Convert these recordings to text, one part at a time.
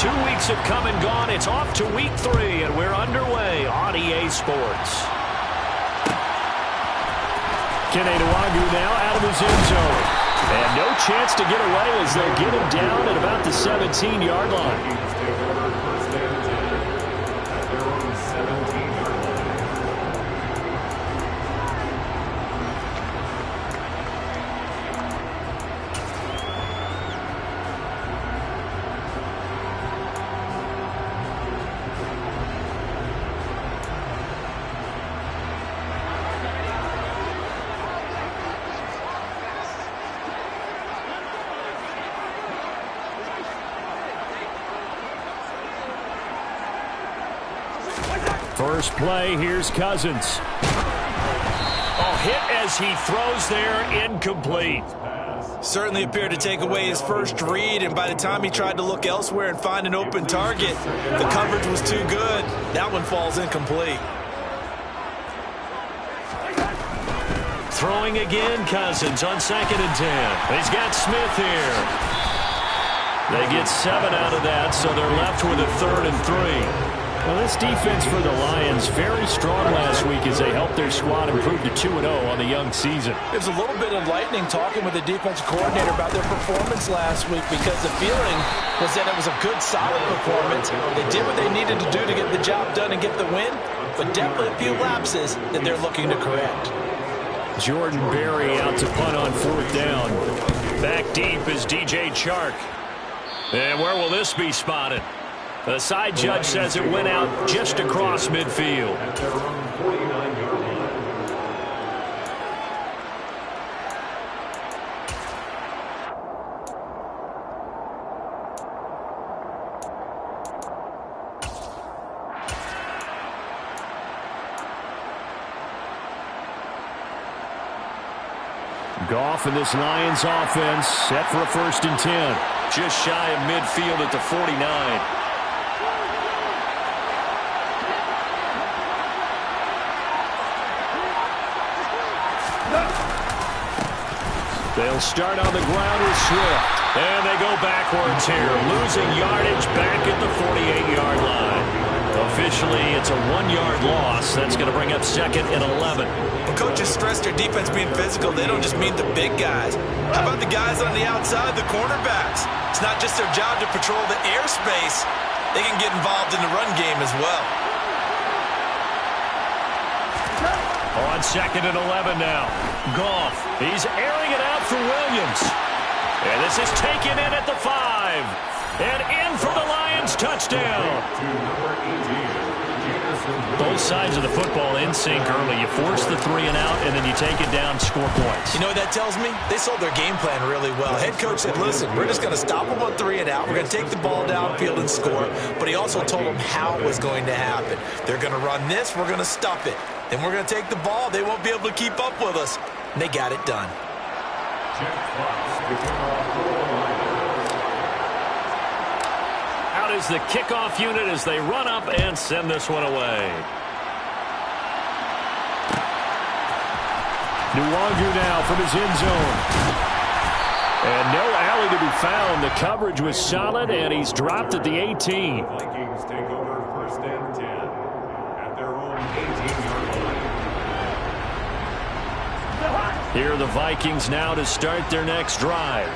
2 weeks have come and gone. It's off to week 3, and we're underway on EA Sports. Keneduagu now out of his end zone. And no chance to get away as they'll get him down at about the 17-yard line. First play, here's Cousins. Oh, hit as he throws there, incomplete. Certainly appeared to take away his first read, and by the time he tried to look elsewhere and find an open target, the coverage was too good. That one falls incomplete. Throwing again, Cousins on 2nd and 10. He's got Smith here. They get 7 out of that, so they're left with a 3rd and 3. Well, this defense for the Lions very strong last week as they helped their squad improve to 2-0 on the young season. There's a little bit of lightning talking with the defensive coordinator about their performance last week because the feeling was that it was a good, solid performance. They did what they needed to do to get the job done and get the win, but definitely a few lapses that they're looking to correct. Jordan Berry out to punt on 4th down. Back deep is DJ Chark. And where will this be spotted? The side judge says it went out just across midfield. Goff and this Lions offense set for a 1st and 10. Just shy of midfield at the 49. They'll start on the ground with Swift. And they go backwards here, losing yardage back at the 48-yard line. Officially, it's a 1-yard loss. That's going to bring up 2nd and 11. When coaches stress their defense being physical, they don't just mean the big guys. How about the guys on the outside, the cornerbacks? It's not just their job to patrol the airspace. They can get involved in the run game as well. On 2nd and 11 now. Goff. He's airing it out for Williams. And this is taken in at the 5. And in for the Lions touchdown. Both sides of the football in sync early. You force the 3 and out, and then you take it down, score points. You know what that tells me? They sold their game plan really well. Head coach said, listen, we're just going to stop them on 3 and out. We're going to take the ball downfield and score. But he also told them how it was going to happen. They're going to run this. We're going to stop it. Then we're going to take the ball. They won't be able to keep up with us. And they got it done. Out is the kickoff unit as they run up and send this one away. Nwangu now from his end zone. And no alley to be found. The coverage was solid, and he's dropped at the 18. Vikings take over 1st and 10 at their own 18-yard line. Here are the Vikings now to start their next drive.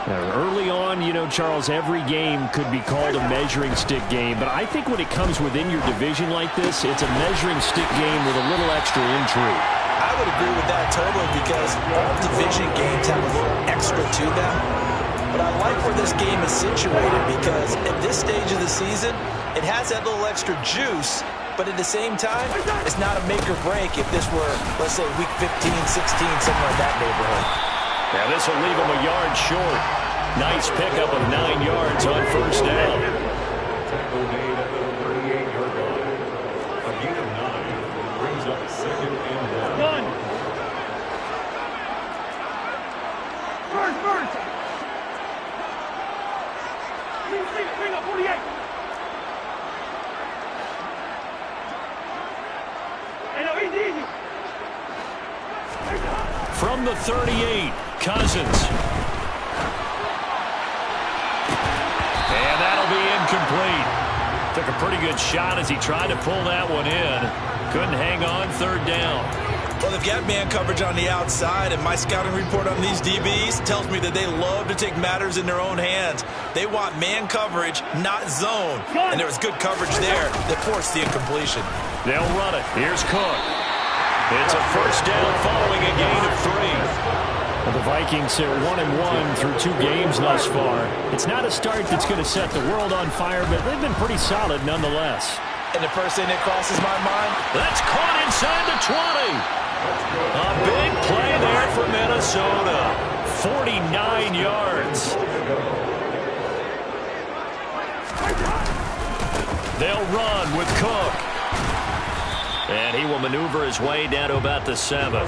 Now, early on, you know, Charles, every game could be called a measuring stick game, but I think when it comes within your division like this, it's a measuring stick game with a little extra intrigue. I would agree with that totally because all division games have a little extra to them. But I like where this game is situated because at this stage of the season, it has that little extra juice, but at the same time, it's not a make or break if this were, let's say, week 15, 16, somewhere in that neighborhood. Now this will leave him a yard short. Nice pickup of 9 yards on 1st down. Tackle made at the 38-yard line. A gain of 9 brings up 2nd and 1. First. Bring up 48. Hey, no, easy. From the 38, Cousins. And that'll be incomplete. Took a pretty good shot as he tried to pull that one in. Couldn't hang on, third down. Well, they've got man coverage on the outside, and my scouting report on these DBs tells me that they love to take matters in their own hands. They want man coverage, not zone. And there was good coverage there that forced the incompletion. They'll run it. Here's Cook. It's a first down following a gain of 3. Well, the Vikings are 1-1 through 2 games thus far. It's not a start that's going to set the world on fire, but they've been pretty solid nonetheless. And the first thing that crosses my mind, That's caught inside the 20. A big play there for Minnesota. 49 yards. They'll run with Cook. And he will maneuver his way down to about the 7.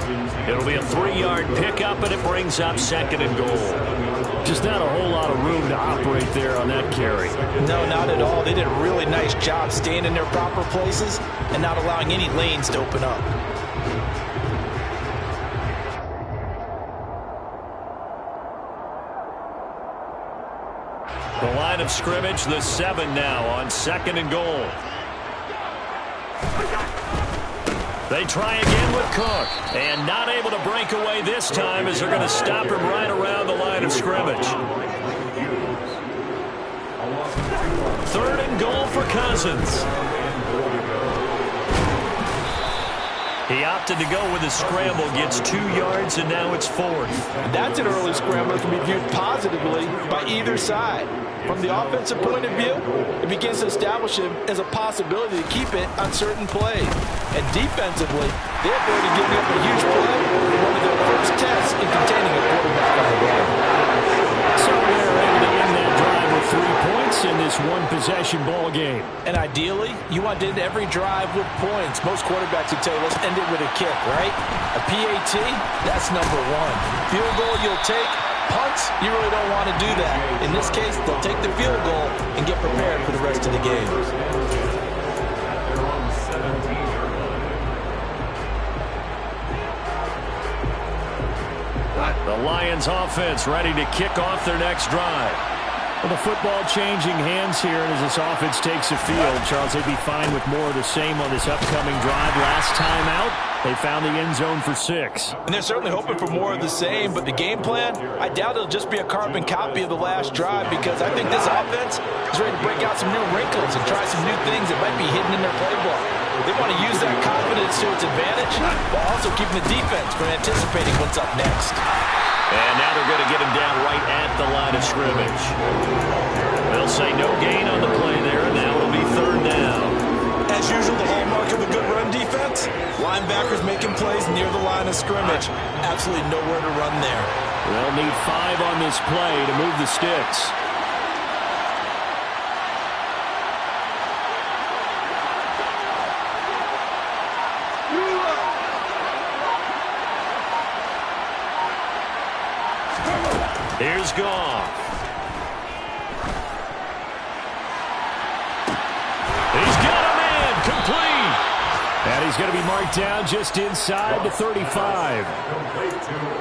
It'll be a 3-yard pickup, and it brings up 2nd and goal. Just not a whole lot of room to operate there on that carry. no, not at all. They did a really nice job staying in their proper places and not allowing any lanes to open up. The line of scrimmage, the 7 now on 2nd and goal. They try again with Cook, and not able to break away this time as they're going to stop him right around the line of scrimmage. 3rd and goal for Cousins. He opted to go with a scramble, gets 2 yards, and now it's 4th. That's an early scramble that can be viewed positively by either side. From the offensive point of view, it begins to establish him as a possibility to keep it on certain plays. And defensively, they avoided giving up a huge play in one of their first tests in containing a quarterback on the run. So they're able to end that drive with 3 points in this one-possession ball game. And ideally, you want to end every drive with points. Most quarterbacks would tell you, let's end it with a kick, right? A PAT, that's number 1. Field goal you'll take. Punts, you really don't want to do that. In this case, they'll take the field goal and get prepared for the rest of the game. The Lions offense ready to kick off their next drive. Well, the football changing hands here, and as this offense takes the field, Charles, they'd be fine with more of the same on this upcoming drive. Last time out, they found the end zone for 6. And they're certainly hoping for more of the same, but the game plan, I doubt it'll just be a carbon copy of the last drive, because I think this offense is ready to break out some new wrinkles and try some new things that might be hidden in their playbook. They want to use that confidence to its advantage while also keeping the defense from anticipating what's up next. And now they're going to get him down right at the line of scrimmage. They'll say no gain on the play there, and now it'll be 3rd down. As usual, the hallmark of a good run defense, linebackers making plays near the line of scrimmage. Absolutely nowhere to run there. They'll need 5 on this play to move the sticks. Here's Goff. He's got a man, complete. And he's going to be marked down just inside the 35.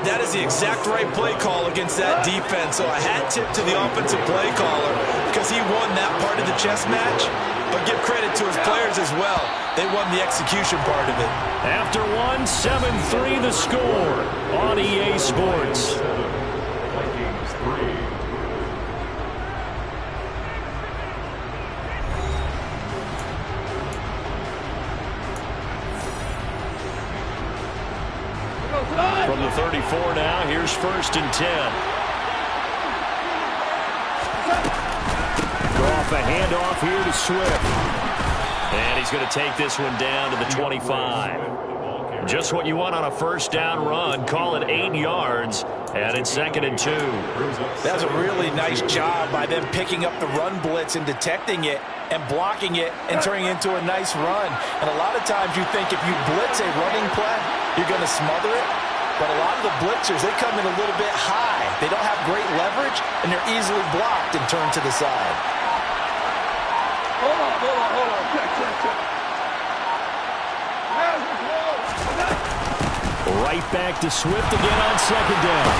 That is the exact right play call against that defense. So a hat tip to the offensive play caller because he won that part of the chess match. But give credit to his players as well. They won the execution part of it. After 7-3 the score on EA Sports. From the 34 now, here's 1st and 10. Off a handoff here to Swift. And he's going to take this one down to the 25. Just what you want on a first down run. Call it 8 yards. And it's 2nd and 2. That's a really nice job by them picking up the run blitz and detecting it and blocking it and turning it into a nice run. And a lot of times you think if you blitz a running play, you're going to smother it. But a lot of the blitzers, they come in a little bit high. They don't have great leverage, and they're easily blocked and turned to the side. Hold on. Right back to Swift again on 2nd down.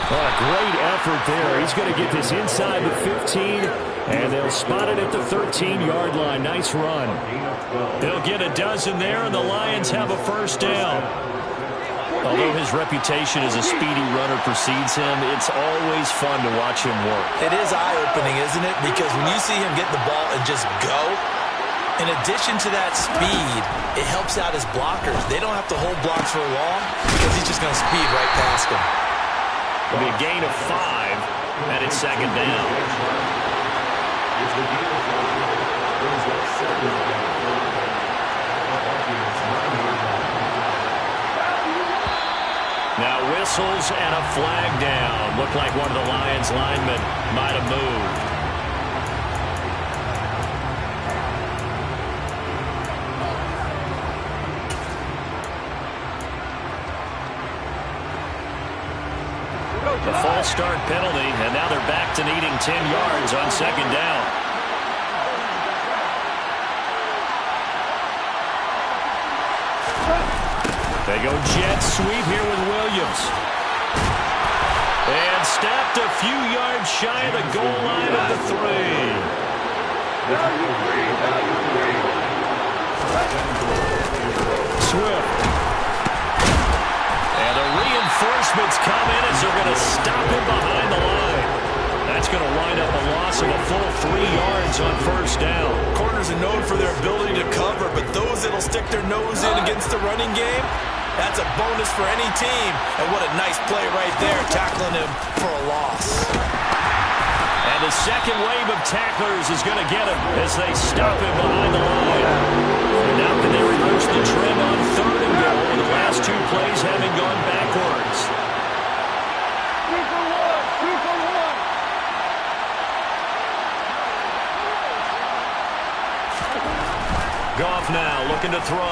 What a great effort there. He's going to get this inside the 15, and they'll spot it at the 13-yard line. Nice run. They'll get a dozen there, and the Lions have a first down. Although his reputation as a speedy runner precedes him, it's always fun to watch him work. It is eye-opening, isn't it? Because when you see him get the ball and just go, in addition to that speed, it helps out his blockers. They don't have to hold blocks for long because he's just going to speed right past them. It'll be a gain of 5, and it's second down. Now whistles and a flag down. Looked like one of the Lions linemen might have moved. The false start penalty, and now they're back to needing 10 yards on second down. They go jet sweep here with Williams. And snapped a few yards shy of the goal line at the 3. Swift. And the reinforcements come in as they're going to stop him behind the line. That's going to wind up a loss of a full 3 yards on first down. Corners are known for their ability to cover, but those that'll stick their nose in against the running game, that's a bonus for any team. And what a nice play right there, tackling him for a loss. And the second wave of tacklers is going to get him as they stop him behind the line. And now can they reverse the trend on third and goal with the last 2 plays having gone backwards? Goff now looking to throw.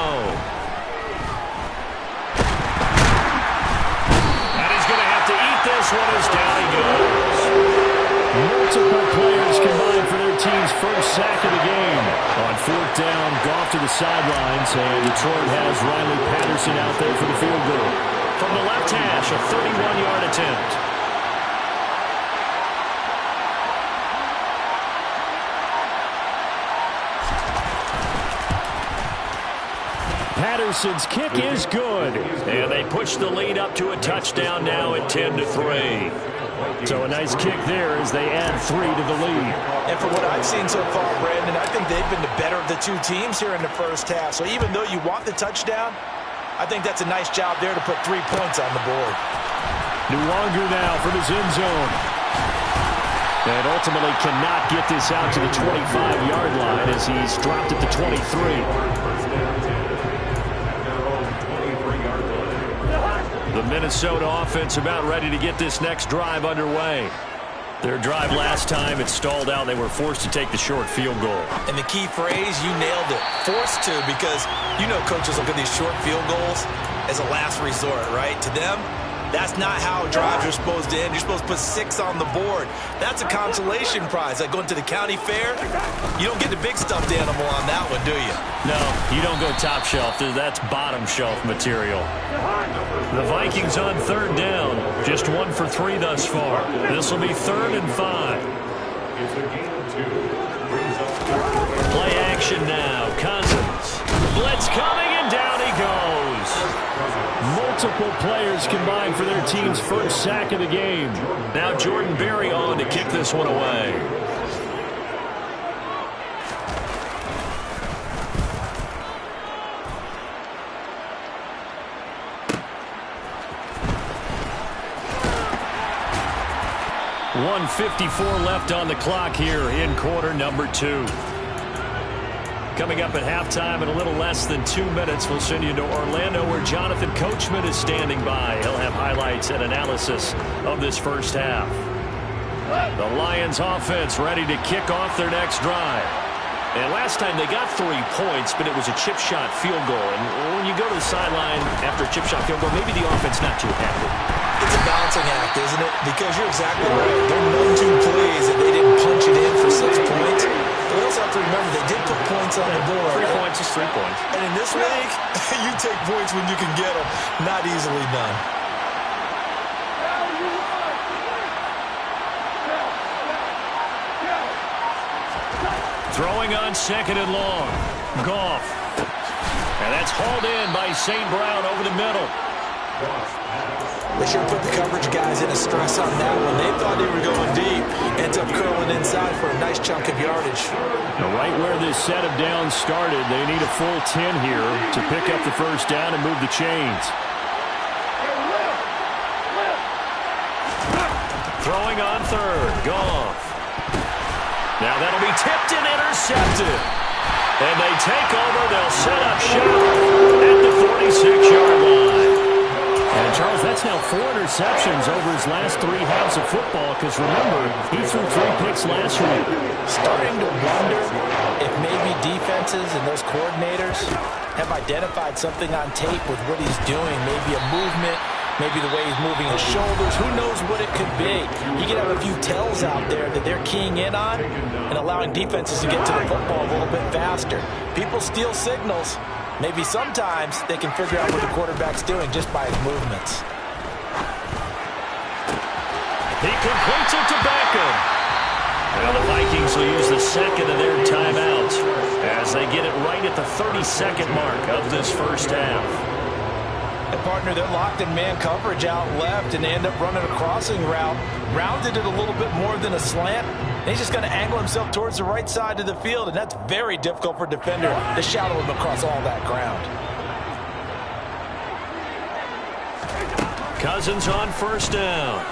And he's going to have to eat this one as down he goes. Multiple players combined for their team's first sack of the game. On fourth down, Goff to the sidelines, and Detroit has Riley Patterson out there for the field goal. From the left hash, a 31-yard attempt. Patterson's kick is good. And they push the lead up to a touchdown now at 10-3. So a nice kick there as they add 3 to the lead. And from what I've seen so far, Brandon, I think they've been the better of the 2 teams here in the first half. So even though you want the touchdown, I think that's a nice job there to put 3 points on the board. Nuwanger now from his end zone. And ultimately cannot get this out to the 25-yard line as he's dropped at the 23. The Minnesota offense about ready to get this next drive underway. Their drive last time, it stalled out. They were forced to take the short field goal. And the key phrase, you nailed it. Forced to, because you know coaches look at these short field goals as a last resort, right? To them, that's not how drives are supposed to end. You're supposed to put 6 on the board. That's a consolation prize. Like going to the county fair, you don't get the big stuffed animal on that one, do you? No, you don't go top shelf. That's bottom shelf material. The Vikings on third down. Just 1 for 3 thus far. This will be 3rd and 5. Play action now. Cousins. Blitz coming, and down he goes. Multiple players combined for their team's first sack of the game. Now Jordan Berry on to kick this one away. .154 left on the clock here in quarter number 2. Coming up at halftime in a little less than 2 minutes, we'll send you to Orlando where Jonathan Coachman is standing by. He'll have highlights and analysis of this first half. The Lions offense ready to kick off their next drive. And last time they got 3 points, but it was a chip shot field goal. And when you go to the sideline after a chip shot field goal, maybe the offense not too happy. It's a balancing act, isn't it? Because you're exactly right. They're 1-2 plays and they didn't punch it in for 6 points. But we also have to remember they did put points on the board. 3 points is 3 points. And in this league, you take points when you can get them. Not easily done. Throwing on second and long. Goff. And that's hauled in by St. Brown over the middle. They should put the coverage guys in a stress on that one. They thought they were going deep. Ends up curling inside for a nice chunk of yardage. Right where this set of downs started, they need a full 10 here to pick up the first down and move the chains. Throwing on third. Goff. Now that'll be tipped and intercepted. And they take over. They'll set up shop at the 46-yard line. And, Charles, that's now 4 interceptions over his last 3 halves of football because, remember, he threw 3 picks last week. Starting to wonder if maybe defenses and those coordinators have identified something on tape with what he's doing, maybe a movement, maybe the way he's moving his shoulders. Who knows what it could be? You can have a few tells out there that they're keying in on and allowing defenses to get to the football a little bit faster. People steal signals. Maybe sometimes they can figure out what the quarterback's doing just by his movements. He completes it to Beckham. Well, the Vikings will use the second of their timeouts as they get it right at the 32nd mark of this first half. And partner, they're locked in man coverage out left, and they end up running a crossing route. Rounded it a little bit more than a slant. And he's just going to angle himself towards the right side of the field, and that's very difficult for a defender to shadow him across all that ground. Cousins on first down.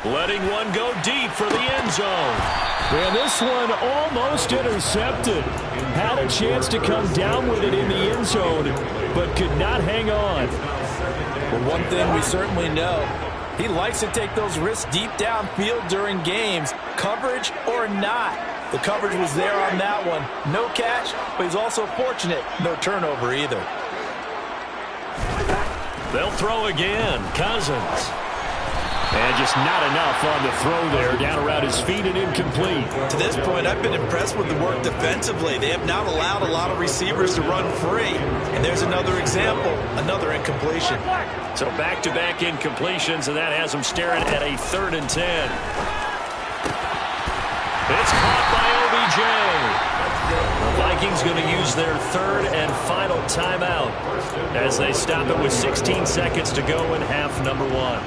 Letting one go deep for the end zone. And this one almost intercepted. Had a chance to come down with it in the end zone, but could not hang on. Well, one thing we certainly know, he likes to take those risks deep downfield during games, coverage or not. The coverage was there on that one. No catch, but he's also fortunate. No turnover either. They'll throw again. Cousins. And just not enough on the throw there. Down around his feet and incomplete. To this point, I've been impressed with the work defensively. They have not allowed a lot of receivers to run free. And there's another example, another incompletion. So back-to-back incompletions, and that has them staring at a 3rd and 10. It's caught by OBJ. The Vikings going to use their 3rd and final timeout as they stop it with 16 seconds to go in half number 1.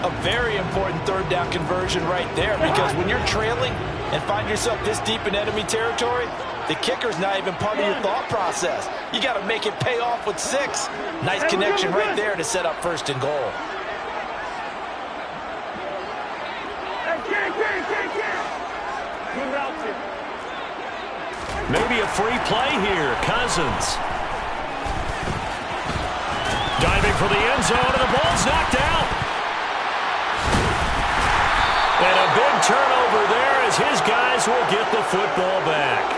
A very important 3rd down conversion right there, because when you're trailing and find yourself this deep in enemy territory, the kicker's not even part of your thought process. You got to make it pay off with 6. Nice connection right there to set up 1st and goal. Maybe a free play here. Cousins. Diving for the end zone, and the ball's knocked out. And a big turnover there as his guys will get the football back.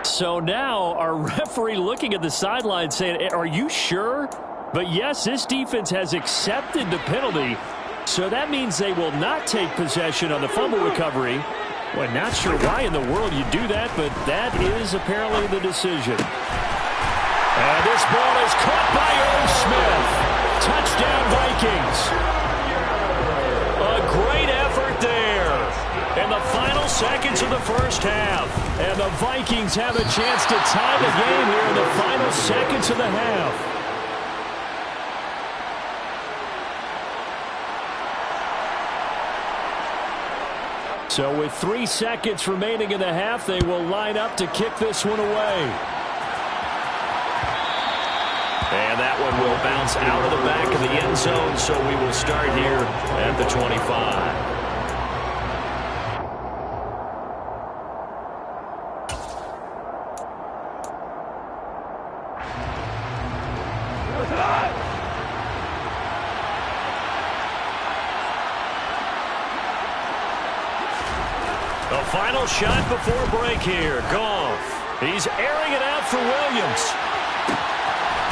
So now our referee looking at the sideline saying, are you sure? But yes, this defense has accepted the penalty. So that means they will not take possession on the fumble recovery. Well, not sure why in the world you do that, but that is apparently the decision. And this ball is caught by Irv Smith. Touchdown Vikings. A great effort there in the final seconds of the first half. And the Vikings have a chance to tie the game here in the final seconds of the half. So with 3 seconds remaining in the half, they will line up to kick this one away. And that one will bounce out of the back of the end zone, so we will start here at the 25. The final shot before break here. Goff. He's airing it out for Williams.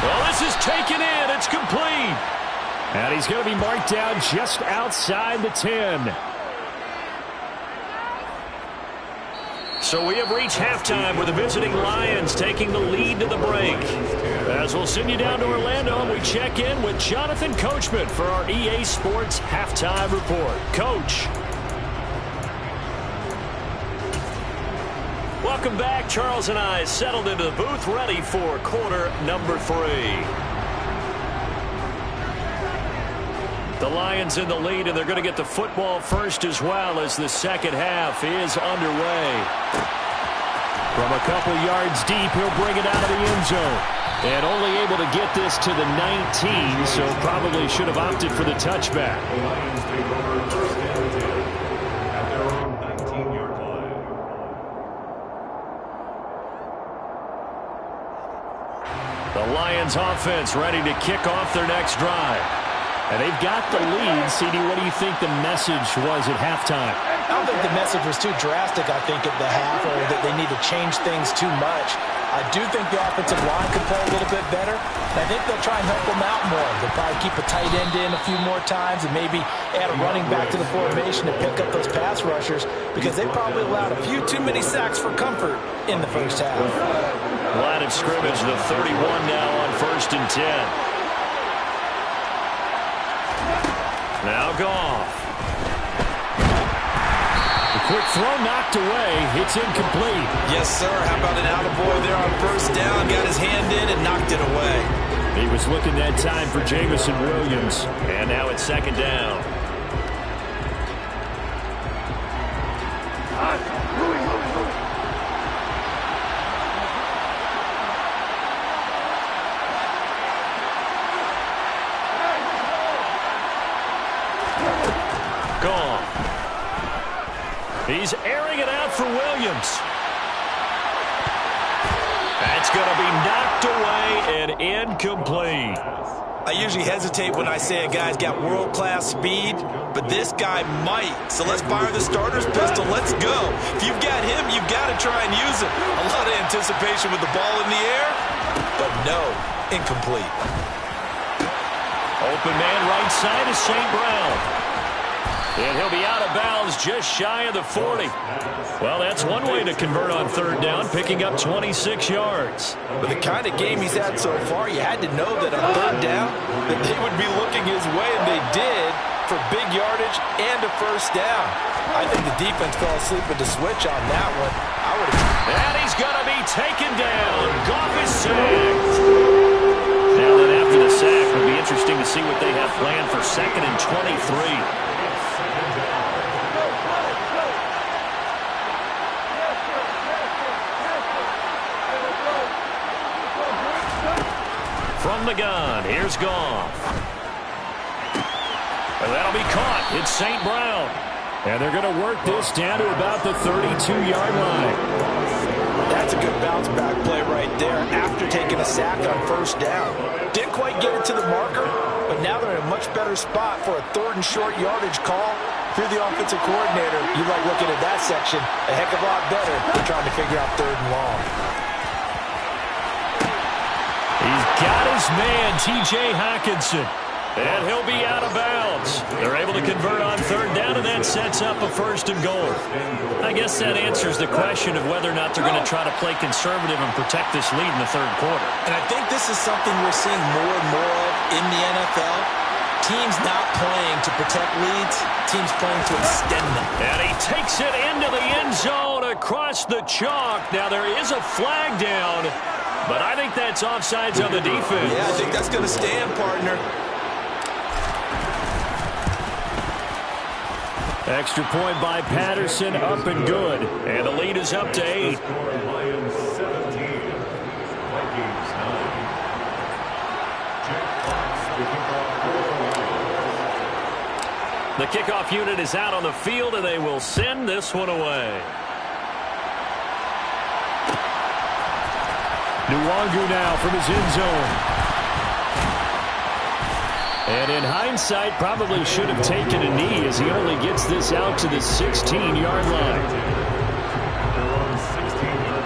Well, this is taken in. It's complete. And he's going to be marked down just outside the 10. So we have reached halftime with the visiting Lions taking the lead to the break. As we'll send you down to Orlando, and we check in with Jonathan Coachman for our EA Sports Halftime Report. Coach. Welcome back. Charles and I settled into the booth, ready for quarter number 3. The Lions in the lead, and they're going to get the football first as well as the second half is underway. From a couple yards deep, he'll bring it out of the end zone. And only able to get this to the 19, so probably should have opted for the touchback. The Lions take over first and 10 at their own 19-yard line. The Lions offense ready to kick off their next drive. And they've got the lead. CD, what do you think the message was at halftime? I don't think the message was too drastic, I think, at the half, or that they need to change things too much. I do think the offensive line could play a little bit better. I think they'll try and help them out more. They'll probably keep a tight end in a few more times and maybe add a running back to the formation to pick up those pass rushers, because they probably allowed a few too many sacks for comfort in the first half. Line of scrimmage, the 31 now on first and 10. Now Goff. The quick throw knocked away. It's incomplete. Yes, sir. How about an attaboy there on first down? Got his hand in and knocked it away. He was looking that time for Jamison Williams. And now it's second down. Gone. He's airing it out for Williams. That's going to be knocked away and incomplete. I usually hesitate when I say a guy's got world-class speed, but this guy might. So let's fire the starter's pistol. Let's go. If you've got him, you've got to try and use him. A lot of anticipation with the ball in the air, but no, incomplete. Open man right side is St. Brown. And he'll be out of bounds just shy of the 40. Well, that's one way to convert on third down, picking up 26 yards. With the kind of game he's had so far, you had to know that on third down that they would be looking his way, and they did, for big yardage and a first down. I think the defense fell asleep with the switch on that one. And he's going to be taken down. Goff is sacked. Now then, after the sack, it'll be interesting to see what they have planned for second and 23. From the gun, here's Goff. And that'll be caught. It's St. Brown. And they're going to work this down to about the 32-yard line. That's a good bounce-back play right there after taking a sack on first down. Didn't quite get it to the marker, but now they're in a much better spot for a third and short yardage call. If you're the offensive coordinator, you like looking at that section a heck of a lot better than trying to figure out third and long. He's got his man, T.J. Hockenson. And he'll be out of bounds. They're able to convert on third down, and that sets up a first and goal. I guess that answers the question of whether or not they're going to try to play conservative and protect this lead in the third quarter. And I think this is something we're seeing more and more of in the NFL. Teams not playing to protect leads, teams playing to extend them. And he takes it into the end zone across the chalk. Now there is a flag down, but I think that's offsides on the defense. Yeah, I think that's going to stand, partner. Extra point by Patterson, up and good. And the lead is up to 8. Lions 17, Vikings 9. Jack Fox, the kickoff for the Lions. The kickoff unit is out on the field, and they will send this one away. Nwangu now from his end zone. And in hindsight, probably should have taken a knee as he only gets this out to the 16-yard line. They're on 16-yard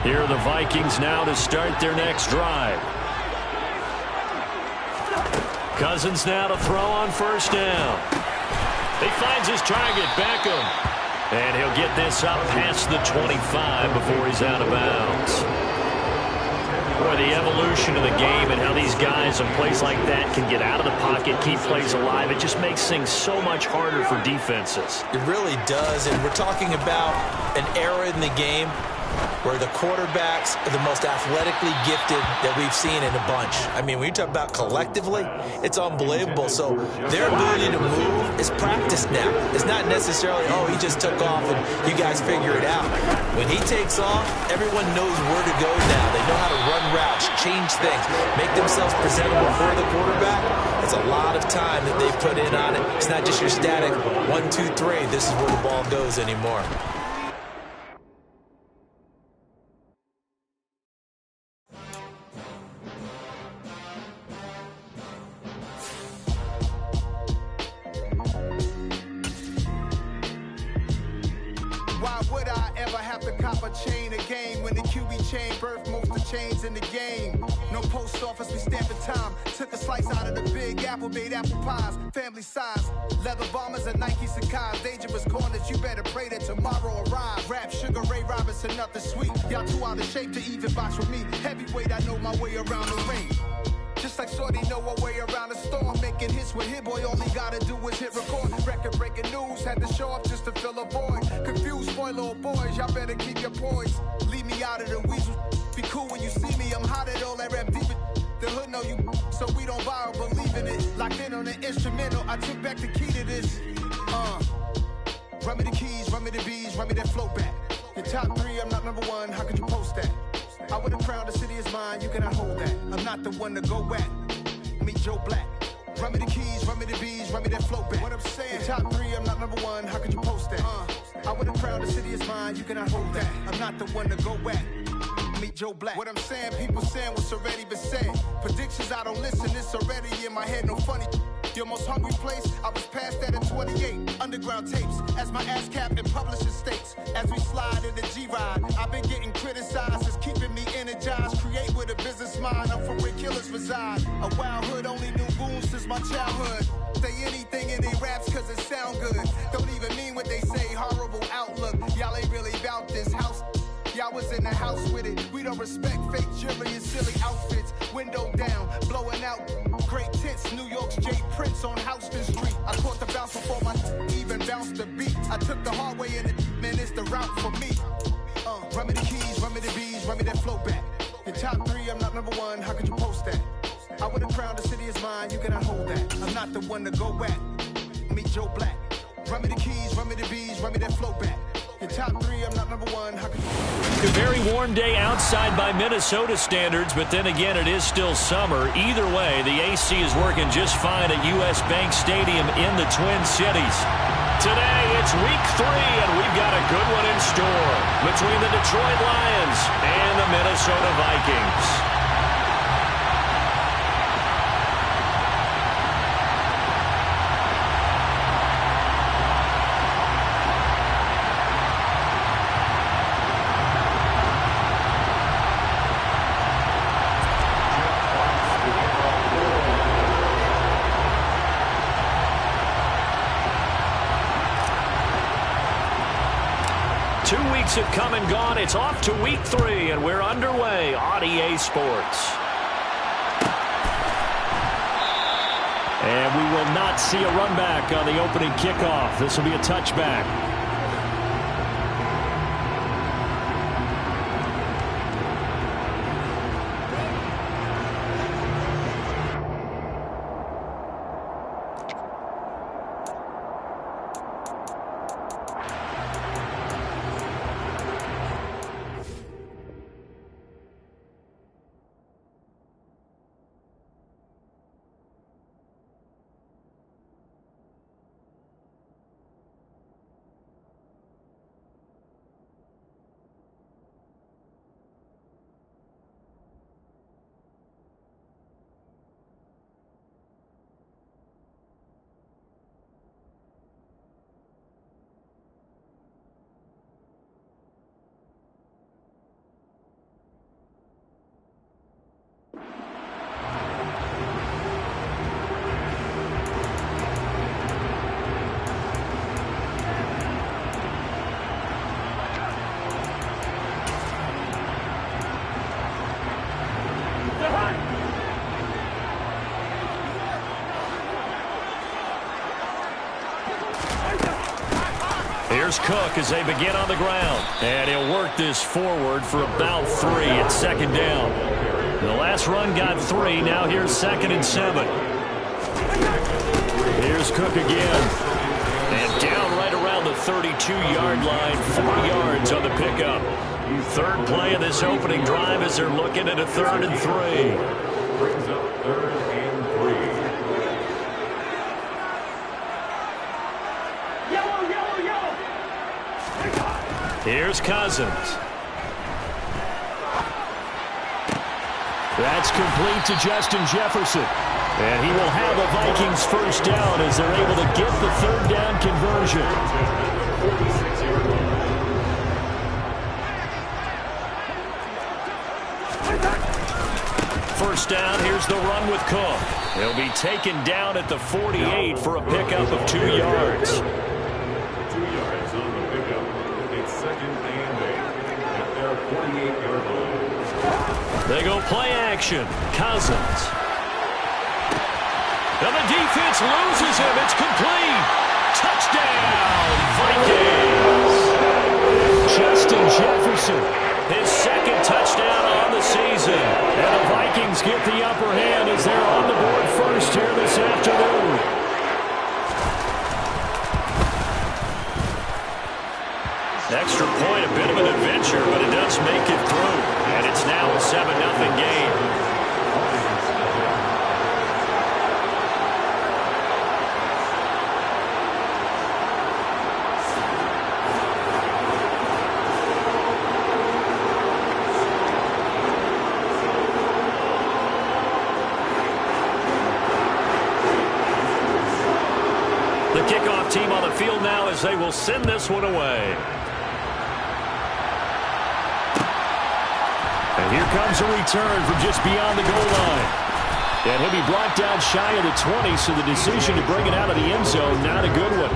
line. Here are the Vikings now to start their next drive. Cousins now to throw on first down. He finds his target, Beckham. And he'll get this up past the 25 before he's out of bounds. Boy, the evolution of the game and how these guys in plays like that can get out of the pocket, keep plays alive, it just makes things so much harder for defenses. It really does, and we're talking about an era in the game where the quarterbacks are the most athletically gifted that we've seen in a bunch. I mean, when you talk about collectively, it's unbelievable. So their ability to move is practiced now. It's not necessarily, oh, he just took off and you guys figure it out. When he takes off, everyone knows where to go now. They know how to run routes, change things, make themselves presentable for the quarterback. It's a lot of time that they've put in on it. It's not just your static 1, 2, 3. This is where the ball goes anymore. Chain a game when the QB chain birthed most of chains in the game. No post office, we stamping time. Took a slice out of the big apple, made apple pies, family size. Leather bombers and Nike Sacai's. Dangerous corners, you better pray that tomorrow arrives. Rap, Sugar Ray Robinson, nothing sweet. Y'all too out of shape to even box with me. Heavyweight, I know my way around the ring. Just like Shorty know a way around the storm. Making hits with Hit Boy, all he gotta do is hit record. Record-breaking news, had to show up just to fill a void. Confused, spoiled little boys, y'all better keep your poise. Leave me out of the weasel. Be cool when you see me, I'm hot at all that rap deep. The hood know you, so we don't borrow, believe in it. Locked in on the instrumental, I took back the key to this. Run me the keys, run me the bees, run me that flow back. Your top 3, I'm not number 1, how could you post that? I would have crowned the city is mine, you cannot hold that. I'm not the one to go at. Meet Joe Black. Run me the keys, run me the bees, run me that flow back. What I'm saying, top 3, I'm not number 1, how could you post that? I would have crowned the city is mine, you cannot hold that. I'm not the one to go at. Meet Joe Black. What I'm saying, people saying what's already been said. Predictions, I don't listen, it's already in my head, no funny. Your most hungry place, I was past that at 28. Underground tapes, as my ass cap in publishing states. As we slide in the G-Ride, I've been getting criticized, it's keeping me energized. Create with a business mind, I'm from where killers reside. A wild hood, only knew goons since my childhood. Say anything in they raps cause it sound good. Don't even mean what they say, horrible outlook. Y'all ain't really about this house. Y'all was in the house with it. We don't respect fake jewelry and silly outfits. Window down, blowing out great tits. New York's J. Prince on Houston Street. I caught the bounce before my even bounced the beat. I took the hard way in it, man, it's the route for me. Run me the keys, run me the bees, run me that flow back. Your top 3, I'm not number 1, how could you post that? I would have crowned the city is mine, you cannot hold that. I'm not the one to go at. Meet Joe Black. Run me the keys, run me the bees, run me that flow back. Your top 3, I'm not number 1. How could you... A very warm day outside by Minnesota standards, but then again, it is still summer. Either way, the AC is working just fine at U.S. Bank Stadium in the Twin Cities. Today, it's week 3, and we've got a good one in store between the Detroit Lions and the Minnesota Vikings. Have come and gone. It's off to week 3, and we're underway on EA Sports. And we will not see a run back on the opening kickoff. This will be a touchback. Here's Cook as they begin on the ground. And he'll work this forward for about 3 at second down. The last run got 3. Now here's 2nd and 7. Here's Cook again. And down right around the 32-yard line. 4 yards on the pickup. Third play of this opening drive as they're looking at a 3rd and 3. Brings up 3rd and 3. Here's Cousins. That's complete to Justin Jefferson. And he will have a Vikings first down as they're able to get the 3rd down conversion. First down, here's the run with Cook. He'll be taken down at the 48 for a pickup of 2 yards. 2 yards on the pickup. It's 2nd and 8 at their 48-yard line. They go play action. Cousins. And the defense loses him. It's complete. Touchdown, Vikings. Justin Jefferson, his 2nd touchdown on the season. And the Vikings get the upper hand as they're on the board first here this afternoon. Extra point, a bit of an adventure, but it does make it through. And it's now a 7-0 game. The kickoff team on the field now as they will send this one away. And here comes a return from just beyond the goal line. And he'll be brought down shy of the 20, so the decision to bring it out of the end zone, not a good one.